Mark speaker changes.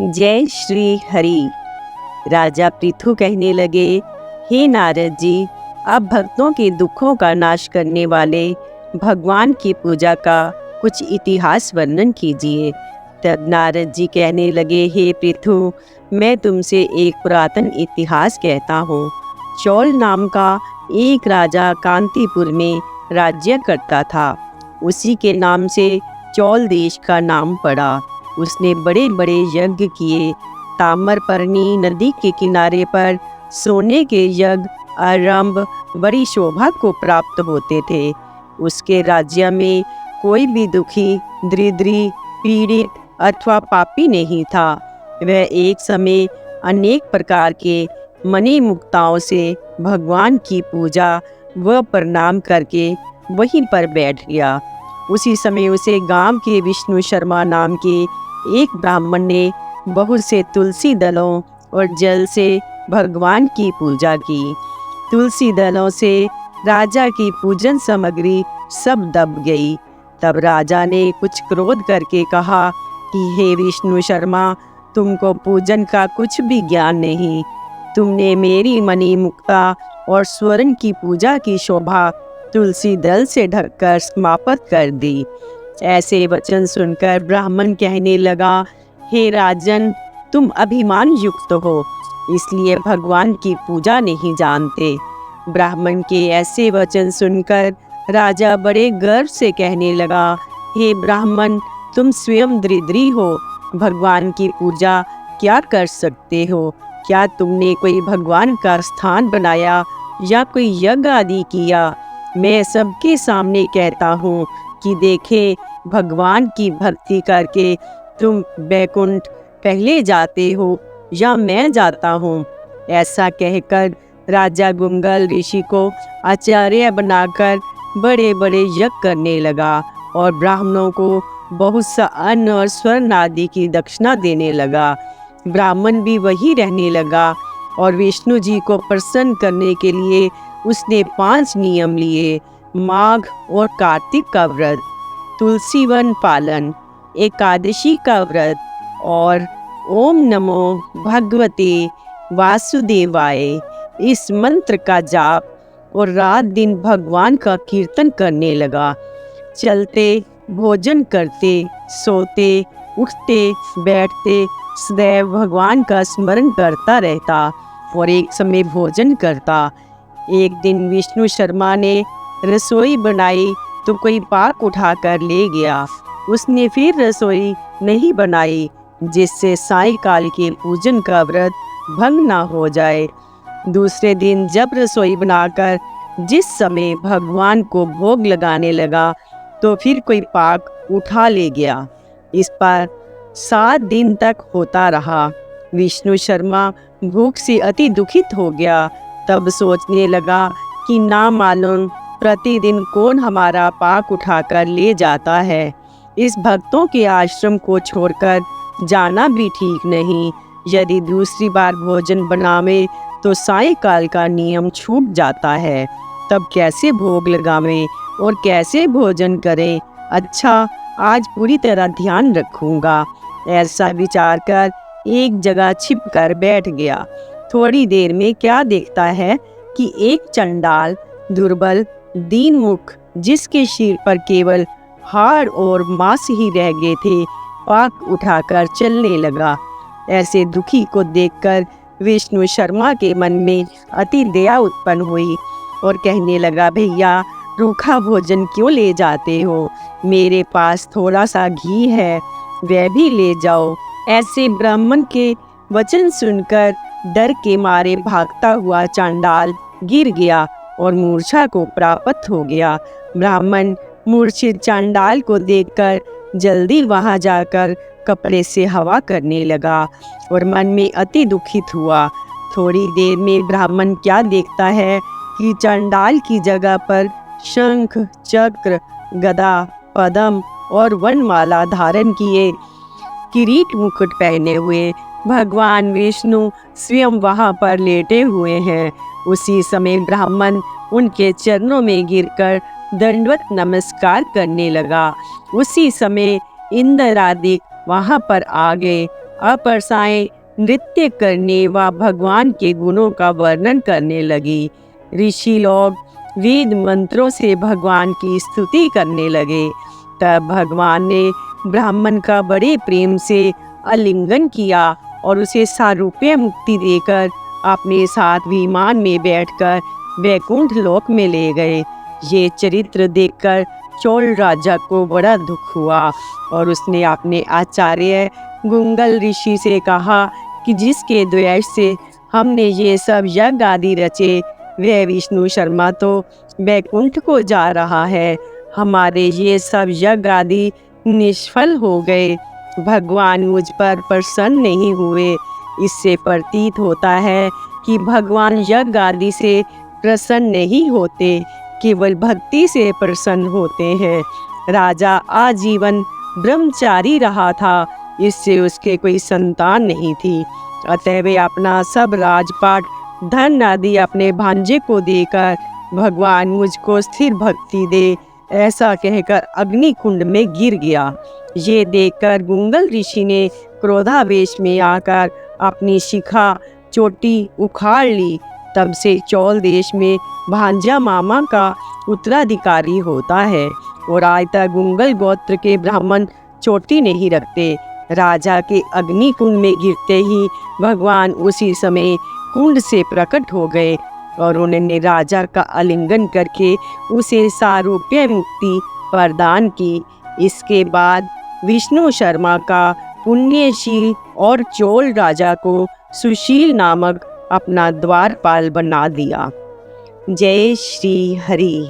Speaker 1: जय श्री हरि। राजा पृथु कहने लगे, हे नारद जी, अब भक्तों के दुखों का नाश करने वाले भगवान की पूजा का कुछ इतिहास वर्णन कीजिए। तब नारद जी कहने लगे, हे पृथु, मैं तुमसे एक पुरातन इतिहास कहता हूँ। चौल नाम का एक राजा कांतिपुर में राज्य करता था। उसी के नाम से चौल देश का नाम पड़ा। उसने बड़े बड़े यज्ञ किए। ताम्रपर्णी नदी के किनारे पर सोने के यज्ञ आरंभ बड़ी शोभा को प्राप्त होते थे। उसके राज्य में कोई भी दुखी, दरिद्री, पीड़ित अथवा पापी नहीं था। वह एक समय अनेक प्रकार के मणि मुक्ताओं से भगवान की पूजा व प्रणाम करके वहीं पर बैठ गया। उसी समय उसे गांव के विष्णु शर्मा नाम के एक ब्राह्मण ने बहुत से तुलसी दलों और जल से भगवान की पूजा की। तुलसी दलों से राजा की पूजन सामग्री सब दब गई। तब राजा ने कुछ क्रोध करके कहा कि हे विष्णु शर्मा, तुमको पूजन का कुछ भी ज्ञान नहीं। तुमने मेरी मणि मुक्ता और स्वर्ण की पूजा की शोभा तुलसी दल से ढककर समाप्त कर दी। ऐसे वचन सुनकर ब्राह्मण कहने लगा, हे राजन, तुम अभिमान युक्त हो, इसलिए भगवान की पूजा नहीं जानते। ब्राह्मण के ऐसे वचन सुनकर राजा बड़े गर्व से कहने लगा, हे ब्राह्मण, तुम स्वयं दरिद्री हो, भगवान की पूजा क्या कर सकते हो? क्या तुमने कोई भगवान का स्थान बनाया या कोई यज्ञ आदि किया? मैं सबके सामने कहता हूँ कि देखे, भगवान की भक्ति करके तुम वैकुंठ पहले जाते हो या मैं जाता हूँ। ऐसा कहकर राजा गुंगल ऋषि को आचार्य बनाकर बड़े बड़े यज्ञ करने लगा और ब्राह्मणों को बहुत सा अन्न और स्वर्ण आदि की दक्षिणा देने लगा। ब्राह्मण भी वही रहने लगा और विष्णु जी को प्रसन्न करने के लिए उसने 5 नियम लिए। माघ और कार्तिक का व्रत, तुलसी वन पालन, एकादशी का व्रत और ओम नमो भगवते वासुदेवाय इस मंत्र का जाप और रात दिन भगवान का कीर्तन करने लगा। चलते, भोजन करते, सोते, उठते, बैठते सदैव भगवान का स्मरण करता रहता और एक समय भोजन करता। एक दिन विष्णु शर्मा ने रसोई बनाई तो कोई पाक उठाकर ले गया। उसने फिर रसोई नहीं बनाई, जिससे सायंकाल के पूजन का व्रत भंग ना हो जाए। दूसरे दिन जब रसोई बनाकर जिस समय भगवान को भोग लगाने लगा तो फिर कोई पाक उठा ले गया। इस पर 7 दिन तक होता रहा। विष्णु शर्मा भूख से अति दुखित हो गया। तब सोचने लगा कि ना मालूम प्रतिदिन कौन हमारा पाक उठाकर ले जाता है। इस भक्तों के आश्रम को छोड़कर जाना भी ठीक नहीं। यदि दूसरी बार भोजन बनावे तो सायंकाल का नियम छूट जाता है। तब कैसे भोग लगावें और कैसे भोजन करें? अच्छा, आज पूरी तरह ध्यान रखूंगा। ऐसा विचार कर एक जगह छिप कर बैठ गया। थोड़ी देर में क्या देखता है कि एक चंडाल, दुर्बल, दीनमुख, जिसके सिर पर केवल हाड़ और मांस ही रह गए थे, पाक उठाकर चलने लगा। ऐसे दुखी को देखकर विष्णु शर्मा के मन में अति दया उत्पन्न हुई और कहने लगा, भैया, रूखा भोजन क्यों ले जाते हो? मेरे पास थोड़ा सा घी है, वह भी ले जाओ। ऐसे ब्राह्मण के वचन सुनकर डर के मारे भागता हुआ चांडाल गिर गया और मूर्छा को प्राप्त हो गया। ब्राह्मण मूर्छित चांडाल को देखकर जल्दी वहां जाकर कपड़े से हवा करने लगा और मन में अति दुखित हुआ। थोड़ी देर में ब्राह्मण क्या देखता है कि चांडाल की जगह पर शंख, चक्र, गदा, पद्म और वनमाला धारण किए, किरीट मुकुट पहने हुए भगवान विष्णु स्वयं वहां पर लेटे हुए हैं। उसी समय ब्राह्मण उनके चरणों में गिरकर दंडवत नमस्कार करने लगा। उसी समय इंद्र आदि वहां पर आ गए। अपर्साएं नृत्य करने व भगवान के गुणों का वर्णन करने लगी। ऋषि लोग वेद मंत्रों से भगवान की स्तुति करने लगे। तब भगवान ने ब्राह्मण का बड़े प्रेम से आलिंगन किया और उसे सारूप्य मुक्ति देकर अपने साथ विमान में बैठकर वैकुंठ लोक में ले गए। ये चरित्र देखकर चोल राजा को बड़ा दुख हुआ और उसने अपने आचार्य गुंगल ऋषि से कहा कि जिसके द्वेष से हमने ये सब यज्ञ आदि रचे, वह विष्णु शर्मा तो वैकुंठ को जा रहा है। हमारे ये सब यज्ञ आदि निष्फल हो गए। भगवान मुझ पर प्रसन्न नहीं हुए। इससे प्रतीत होता है कि भगवान यज्ञ आदि से प्रसन्न नहीं होते, केवल भक्ति से प्रसन्न होते हैं। राजा आजीवन ब्रह्मचारी रहा था, इससे उसके कोई संतान नहीं थी। अतः वे अपना सब राजपाट धन आदि अपने भांजे को देकर भगवान मुझको स्थिर भक्ति दे, ऐसा कहकर अग्नि कुंड में गिर गया। ये देखकर गुंगल ऋषि ने क्रोधावेश में आकर अपनी शिखा चोटी उखाड़ ली। तब से चौल देश में भांजा मामा का उत्तराधिकारी होता है और आज तक गुंगल गोत्र के ब्राह्मण चोटी नहीं रखते। राजा के अग्नि कुंड में गिरते ही भगवान उसी समय कुंड से प्रकट हो गए और उन्होंने राजा का आलिंगन करके उसे सारूप्य मुक्ति प्रदान की। इसके बाद विष्णु शर्मा का पुण्यशील और चोल राजा को सुशील नामक अपना द्वारपाल बना दिया। जय श्री हरि।